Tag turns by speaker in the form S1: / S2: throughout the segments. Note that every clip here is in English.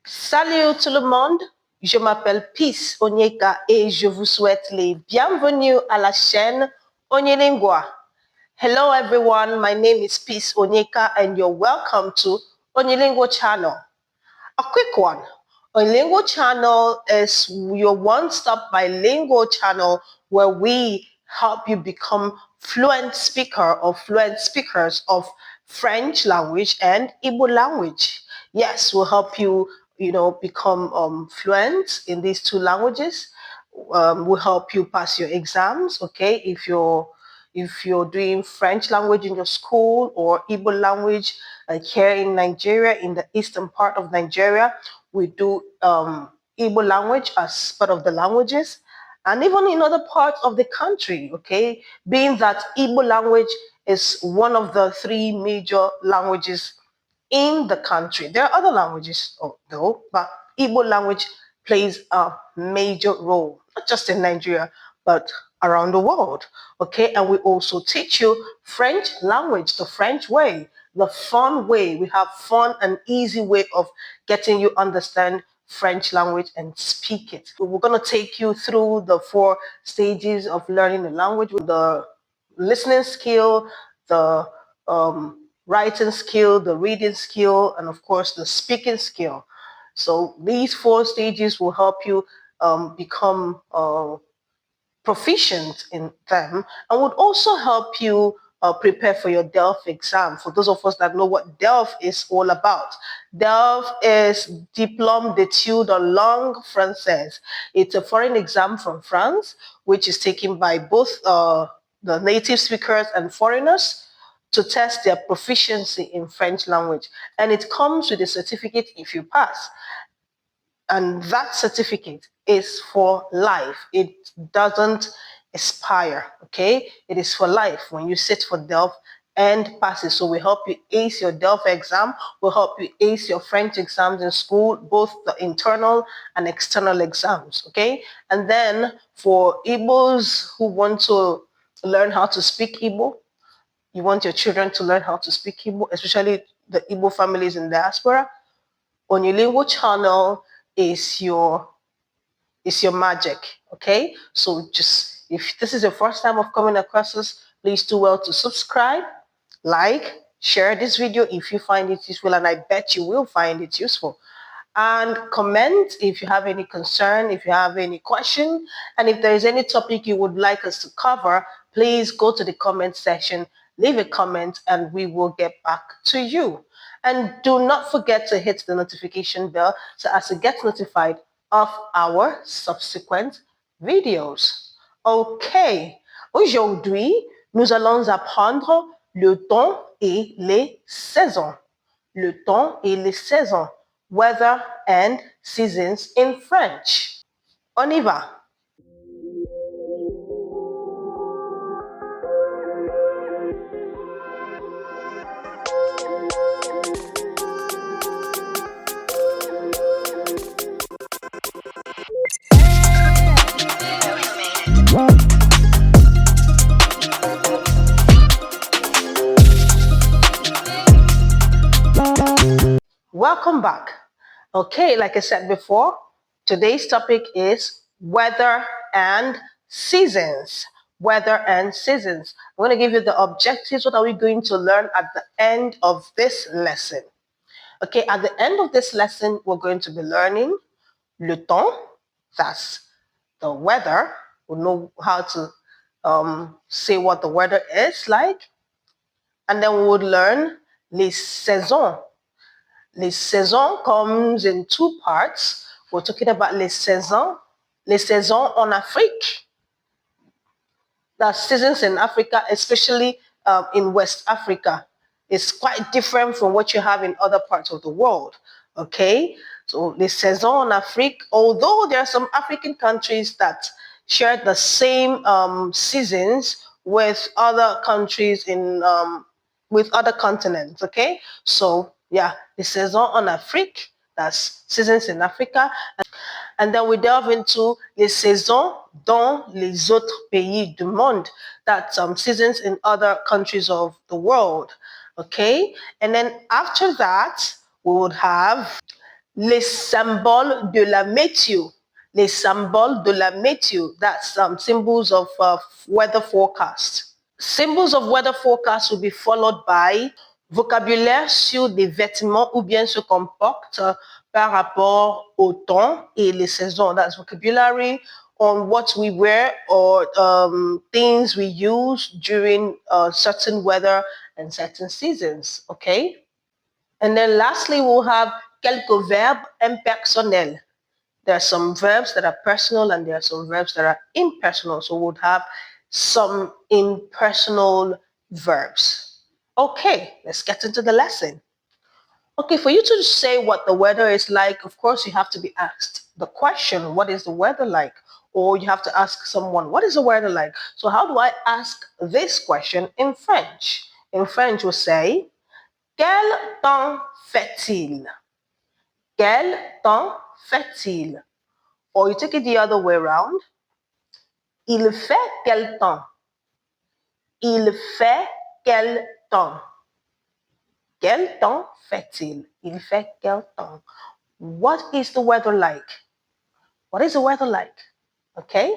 S1: Salut tout le monde, je m'appelle Peace Onyeka et je vous souhaite les bienvenus à la chaîne Onyilingua. Hello everyone, my name is Peace Onyeka and you're welcome to Onyilingua channel. A quick one. Onyilingua channel is your one-stop bilingual channel where we help you become fluent speaker or fluent speakers of French language and Igbo language. Yes, we'll help you, become fluent in these two languages. We'll help you pass your exams, okay? If you're doing French language in your school or Igbo language, like here in Nigeria, in the eastern part of Nigeria, we do Igbo language as part of the languages, and even in other parts of the country, okay? Being that Igbo language is one of the three major languages in the country. There are other languages though, but Igbo language plays a major role, not just in Nigeria, but around the world. Okay, and we also teach you French language, the French way, the fun way. We have fun and easy way of getting you understand French language and speak it. We're going to take you through the 4 stages of learning the language, with the listening skill, the writing skill, the reading skill, and of course the speaking skill. So these 4 stages will help you become proficient in them, and would also help you prepare for your DELF exam. For those of us that know what DELF is all about, DELF is Diplôme d'études en langue française. It's a foreign exam from France, which is taken by both the native speakers and foreigners to test their proficiency in French language. And it comes with a certificate if you pass. And that certificate is for life. It doesn't expire, okay? It is for life when you sit for DELF and pass it. So we help you ace your DELF exam. We'll help you ace your French exams in school, both the internal and external exams, okay? And then for Igbos who want to learn how to speak Igbo, you want your children to learn how to speak Igbo, especially the Igbo families in diaspora, Onyilingua channel is your magic, okay? So just, if this is your first time of coming across us, please do well to subscribe, like, share this video if you find it useful, and I bet you will find it useful. And comment if you have any concern, if you have any question, and if there is any topic you would like us to cover, please go to the comment section, leave a comment, and we will get back to you. And do not forget to hit the notification bell so as to get notified of our subsequent videos. Okay, aujourd'hui, nous allons apprendre le temps et les saisons. Le temps et les saisons. Weather and seasons in French. On y va. Welcome back. Okay, like I said before, today's topic is weather and seasons. Weather and seasons. I'm going to give you the objectives. What are we going to learn at the end of this lesson? Okay, at the end of this lesson, we're going to be learning le temps, that's the weather. We'll know how to say what the weather is like. And then we would learn les saisons. Les saisons comes in 2 parts. We're talking about les saisons en Afrique. The seasons in Africa, especially in West Africa, is quite different from what you have in other parts of the world. Okay, so les saisons en Afrique, although there are some African countries that share the same seasons with other countries in with other continents. Okay, so yeah, the saison en Afrique, that's seasons in Africa. And then we delve into les saisons dans les autres pays du monde, that's seasons in other countries of the world. Okay, and then after that, we would have Les symboles de la météo. Les symboles de la météo. That's symbols of weather forecast. Symbols of weather forecast will be followed by vocabulaire sur des vêtements ou bien se comporte par rapport au temps et les saisons. That's vocabulary on what we wear or things we use during certain weather and certain seasons. Okay? And then lastly, we'll have quelques verbes impersonnels. There are some verbs that are personal and there are some verbs that are impersonal. So we'll have some impersonal verbs. Okay, let's get into the lesson. Okay, for you to say what the weather is like, of course, you have to be asked the question, what is the weather like? Or you have to ask someone, what is the weather like? So how do I ask this question in French? In French, we'll say, quel temps fait-il? Quel temps fait-il? Or you take it the other way around. Il fait quel temps? Il fait quel temps? Quel temps fait-il? Il fait quel temps? What is the weather like? What is the weather like? Okay?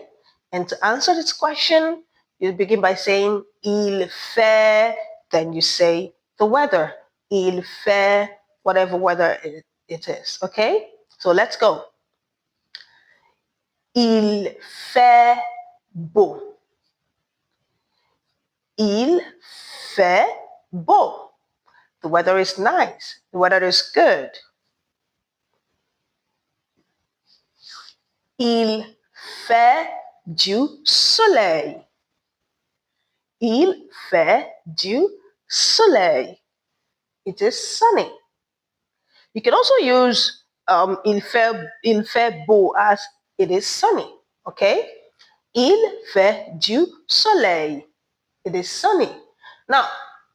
S1: And to answer this question, you begin by saying il fait, then you say the weather. Il fait whatever weather it is. Okay? So let's go. Il fait beau. Il fait beau. The weather is nice. The weather is good. Il fait du soleil. Il fait du soleil. It is sunny. You can also use il fait beau as it is sunny. Okay? Il fait du soleil. It is sunny. Now,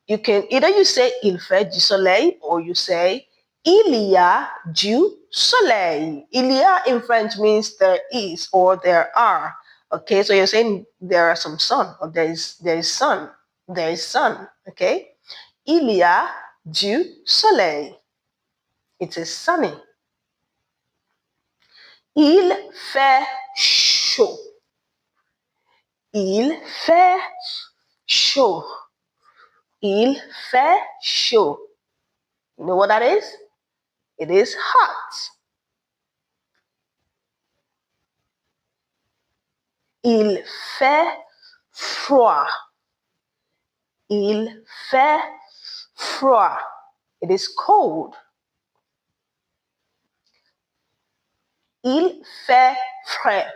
S1: you can either you say il fait du soleil or you say il y a du soleil. Il y a in French means there is or there are. Okay, so you're saying there are some sun or there is sun. There is sun. Okay? Il y a du soleil. It is sunny. Il fait chaud. Il fait chaud. Il fait chaud. You know what that is? It is hot. Il fait froid. Il fait froid. It is cold. Il fait frais.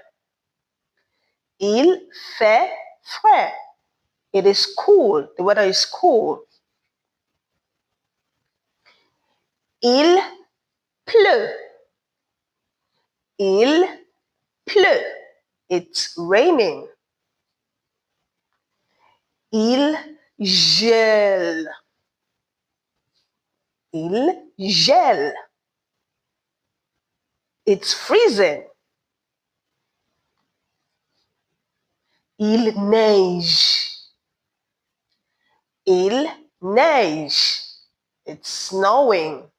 S1: Il fait frais. It is cool. The weather is cool. Il pleut. Il pleut. It's raining. Il gèle. Il gèle. It's freezing. Il neige. Il neige. It's snowing.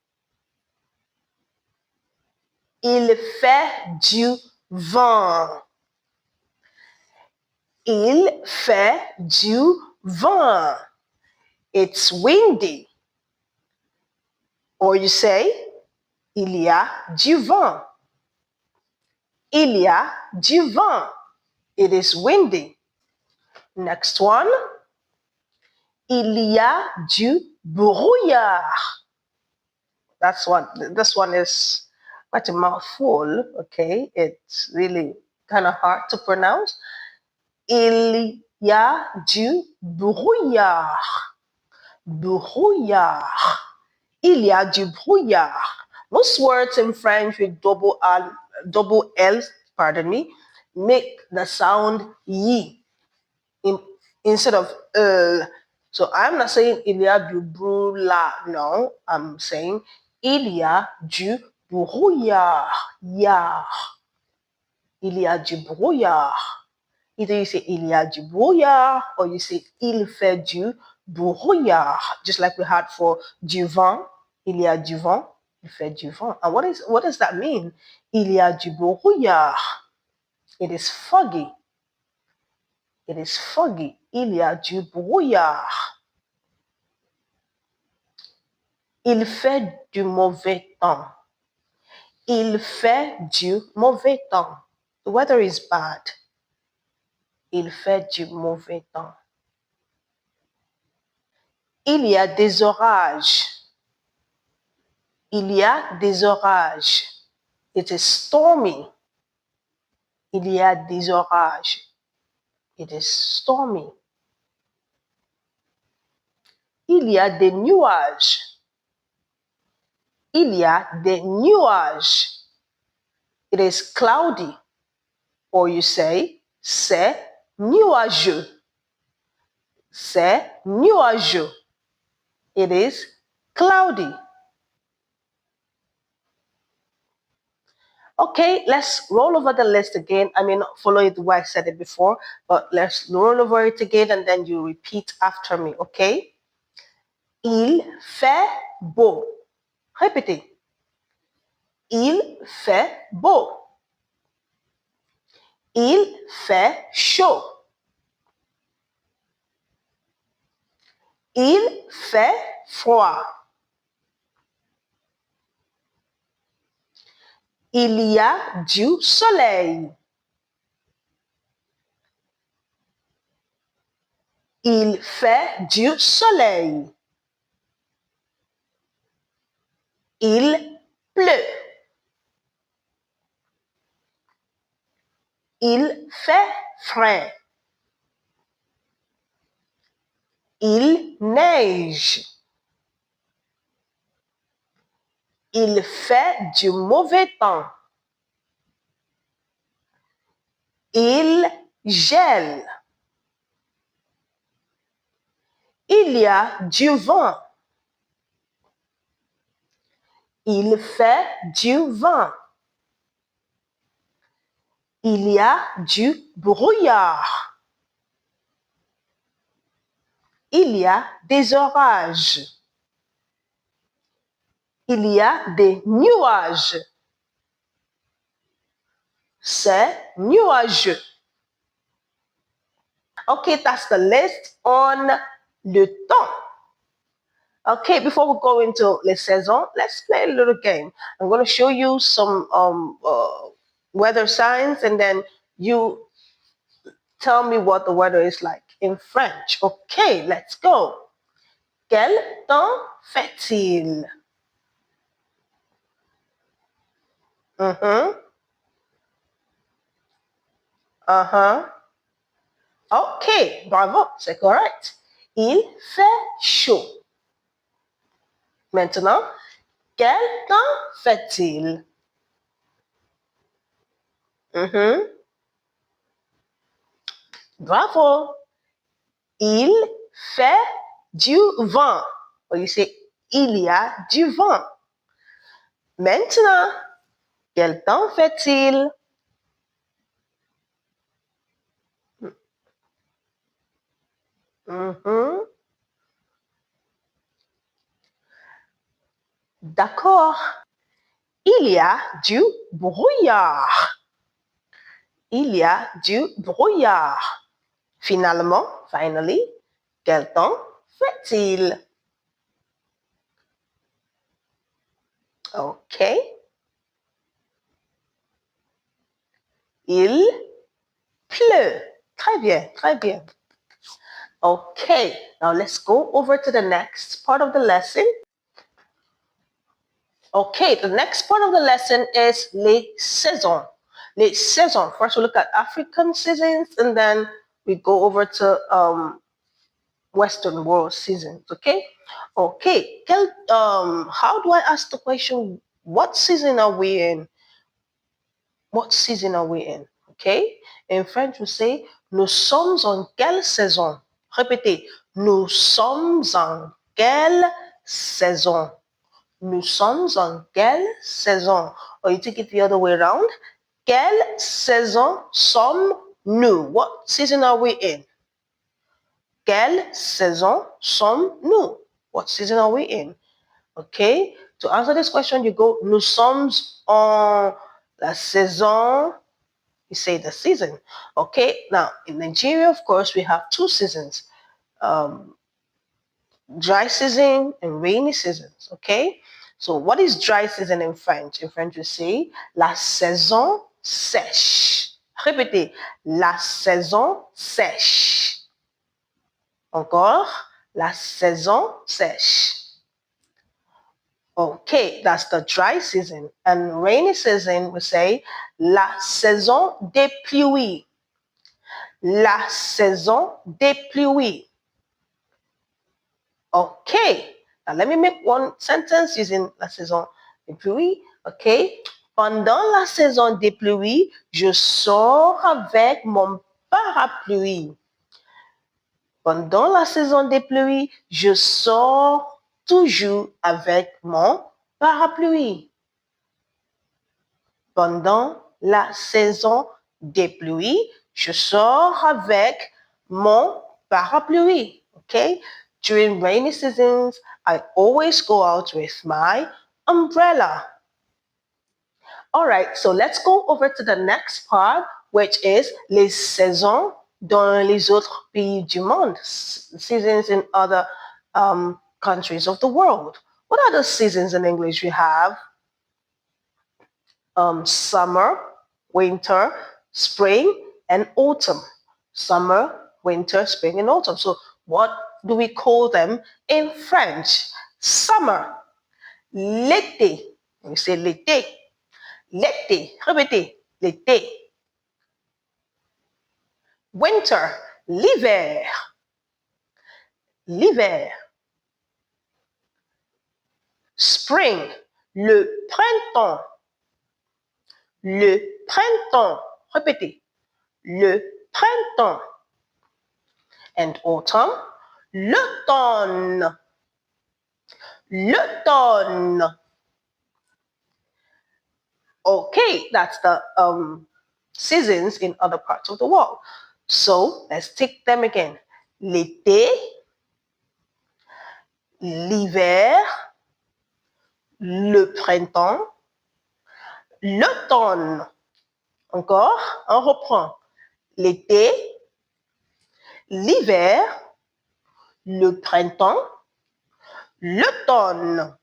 S1: Il fait du vent. Il fait du vent. It's windy. Or you say, il y a du vent. Il y a du vent. It is windy. Next one. Il y a du brouillard. This one is quite a mouthful, okay? It's really kind of hard to pronounce. Il y a du brouillard. Brouillard. Il y a du brouillard. Most words in French with double L, pardon me, make the sound yi instead of So I'm not saying il y a du brouillard. No, I'm saying il y a du brouillard. Yeah. Il y a du brouillard. Either you say il y a du brouillard or you say il fait du brouillard. Just like we had for du vent, il y a du vent. Il fait du vent. And what does that mean? Il y a du brouillard. It is foggy. It is foggy. Il y a du brouillard. Il fait du mauvais temps. Il fait du mauvais temps. The weather is bad. Il fait du mauvais temps. Il y a des orages. Il y a des orages. It is stormy. Il y a des orages. It is stormy. Il y a des nuages. Il y a des nuages. It is cloudy. Or you say, c'est nuageux. C'est nuageux. It is cloudy. Okay, let's roll over the list again. I may not follow it the way I said it before, but let's roll over it again and then you repeat after me, okay? Il fait beau. Répétez. Il fait beau. Il fait chaud. Il fait froid. Il y a du soleil. Il fait du soleil. Il pleut. Il fait frais. Il neige. Il fait du mauvais temps. Il gèle. Il y a du vent. Il fait du vent. Il y a du brouillard. Il y a des orages. Il y a des nuages. C'est nuageux. Okay, that's the list on le temps. Okay, before we go into les saisons, let's play a little game. I'm going to show you some weather signs and then you tell me what the weather is like in French. Okay, let's go. Quel temps fait-il? Ok, bravo, c'est correct. Il fait chaud. Maintenant, quel temps fait-il? Bravo. Il fait du vent. Or you say, il y a du vent. Maintenant, quel temps fait-il? D'accord. Il y a du brouillard. Il y a du brouillard. Finalement, finally, quel temps fait-il? OK. Il pleut. Très bien, très bien. Okay, now let's go over to the next part of the lesson. Okay, the next part of the lesson is les saisons. Les saisons. First, we look at African seasons, and then we go over to Western world seasons. Okay. Okay. How do I ask the question? What season are we in? What season are we in? Okay. In French, we say nous sommes en quelle saison? Répétez. Nous sommes en quelle saison? Nous sommes en quelle saison? Or you take it the other way around. Quelle saison sommes-nous? What season are we in? Quelle saison sommes-nous? What season are we in? Okay. To answer this question, you go, nous sommes en la saison. You say the season. Okay, now in Nigeria, of course, we have two seasons. Dry season and rainy seasons. Okay, so what is dry season in French? In French, we say la saison sèche. Répétez, la saison sèche. Encore, la saison sèche. Okay, that's the dry season. And rainy season, we say la saison des pluies. La saison des pluies. Okay, now let me make one sentence using la saison des pluies. Okay, pendant la saison des pluies, je sors avec mon parapluie. Pendant la saison des pluies, je sors toujours avec mon parapluie. Pendant la saison des pluies, je sors avec mon parapluie. Okay? During rainy seasons, I always go out with my umbrella. All right, so let's go over to the next part, which is les saisons dans les autres pays du monde, seasons in other countries of the world. What are the seasons in English? We have summer, winter, spring, and autumn. Summer, winter, spring, and autumn. So what do we call them in French? Summer, l'été. We say l'été. L'été. Répétez. L'été. Winter, l'hiver. L'hiver. Spring, le printemps. Le printemps. Répétez. Le printemps. And autumn, l'automne. L'automne. Okay, that's the seasons in other parts of the world. So let's take them again. L'été, l'hiver, le printemps, l'automne. Encore, on reprend. L'été, l'hiver, le printemps, l'automne.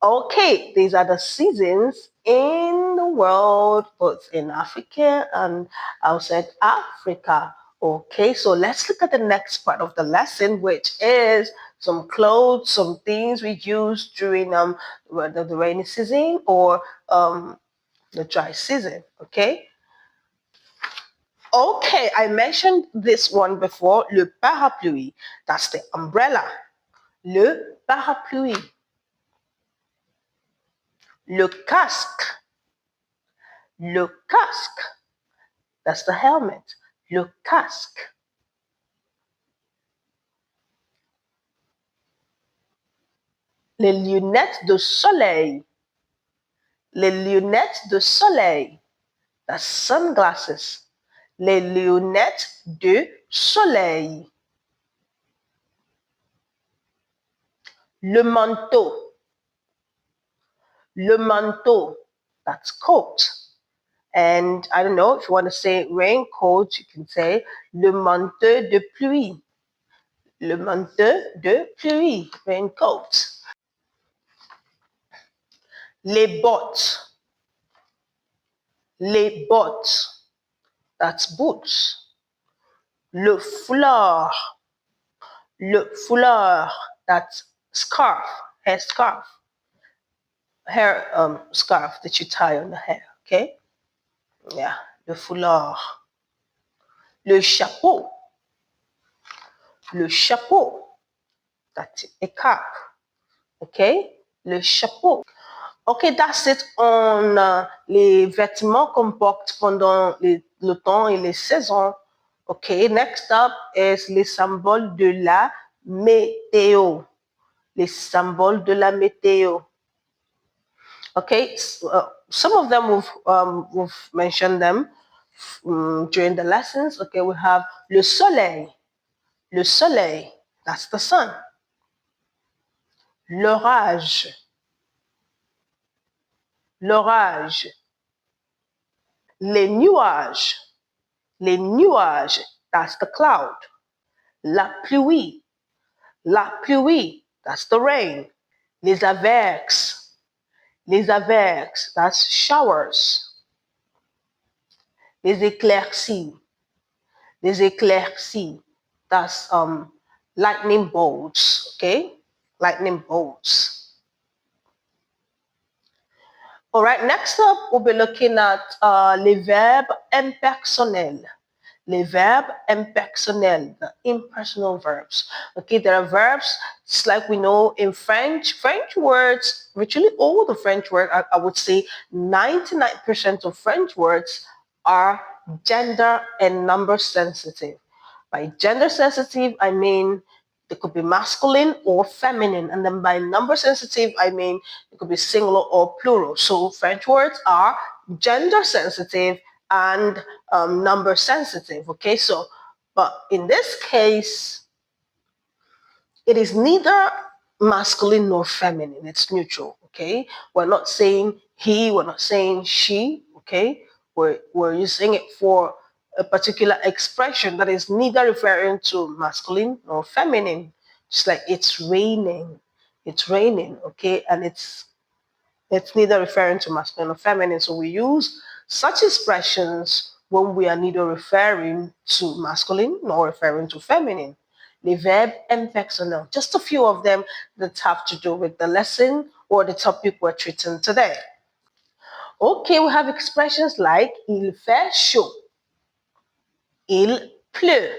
S1: Okay, these are the seasons in the world, both in Africa and outside Africa. Okay, so let's look at the next part of the lesson, which is some clothes, some things we use during the rainy season or the dry season. Okay. Okay, I mentioned this one before, le parapluie. That's the umbrella. Le parapluie. Le casque. Le casque. That's the helmet. Le casque. Les lunettes de soleil. Les lunettes de soleil. That's sunglasses. Les lunettes de soleil. Le manteau. Le manteau. That's coat. And I don't know, if you want to say raincoat, you can say le manteau de pluie. Le manteau de pluie, raincoat. Les bottes. Les bottes. That's boots. Le foulard. Le foulard. That's scarf. Hair scarf. Hair scarf that you tie on the hair. Okay? Yeah. Le foulard. Le chapeau. Le chapeau. That's a cap. Okay? Le chapeau. Okay, that's it on les vêtements qu'on porte pendant le temps et les saisons. Okay, next up is les symboles de la météo. Les symboles de la météo. Okay, some of them we've mentioned them during the lessons. Okay, we have le soleil. Le soleil, that's the sun. l'orage, l'orage. Les nuages, that's the cloud. La pluie, that's the rain. Les averses, that's showers. Les éclaircies, that's lightning bolts, okay? Lightning bolts. All right, next up, we'll be looking at les verbes impersonnels. Les verbes impersonnels, the impersonal verbs. Okay, there are verbs, just like we know in French. French words, virtually all the French words, I would say 99% of French words are gender and number sensitive. By gender sensitive, I mean it could be masculine or feminine. And then by number sensitive, I mean it could be singular or plural. So French words are gender sensitive and number sensitive. Okay, so, but in this case, it is neither masculine nor feminine. It's neutral. Okay, we're not saying he, we're not saying she. Okay, we're using it for a particular expression that is neither referring to masculine nor feminine. Just like it's raining, okay, and it's neither referring to masculine or feminine. So we use such expressions when we are neither referring to masculine nor referring to feminine. Les verbes impersonnels, just a few of them that have to do with the lesson or the topic we're treating today. Okay, we have expressions like il fait chaud, il pleut,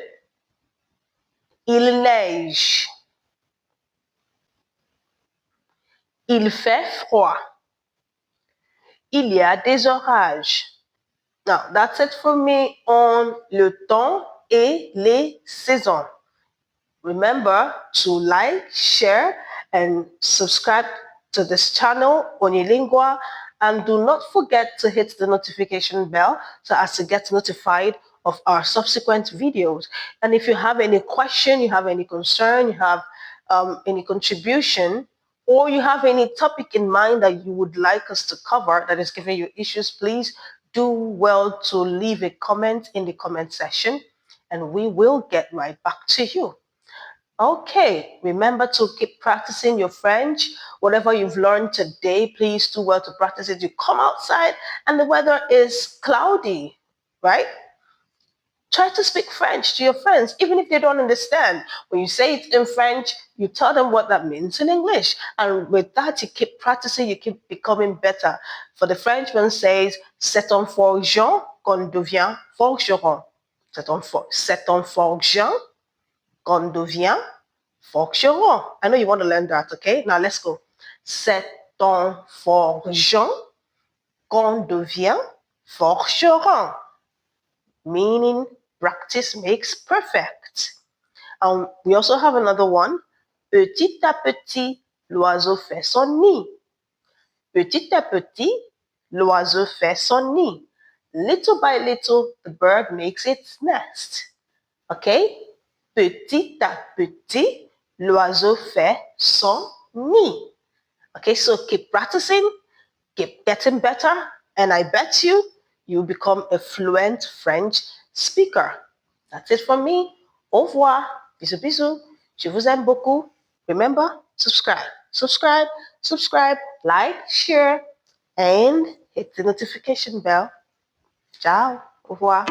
S1: il neige, il fait froid, il y a des orages. Now, that's it for me on le temps et les saisons. Remember to like, share, and subscribe to this channel, Onyilingua, and do not forget to hit the notification bell so as to get notified of our subsequent videos. And if you have any question, you have any concern, you have any contribution, or you have any topic in mind that you would like us to cover that is giving you issues, please do well to leave a comment in the comment section and we will get right back to you. Okay, remember to keep practicing your French. Whatever you've learned today, please do well to practice it. You come outside and the weather is cloudy, right? Try to speak French to your friends, even if they don't understand. When you say it in French, you tell them what that means in English. And with that, you keep practicing, you keep becoming better. For the Frenchman says, c'est en forgeant qu'on devient forgeron. C'est en forgeant qu'on devient forgeron. I know you want to learn that, okay? Now let's go. C'est en forgeant qu'on devient forgeron. Meaning practice makes perfect. We also have another one. Petit à petit, l'oiseau fait son nid. Petit à petit, l'oiseau fait son nid. Little by little, the bird makes its nest. Okay? Petit à petit, l'oiseau fait son nid. Okay, so keep practicing, keep getting better, and I bet you'll become a fluent French speaker. That's it from me. Au revoir. Bisous, bisous. Je vous aime beaucoup. Remember, subscribe, like, share, and hit the notification bell. Ciao. Au revoir.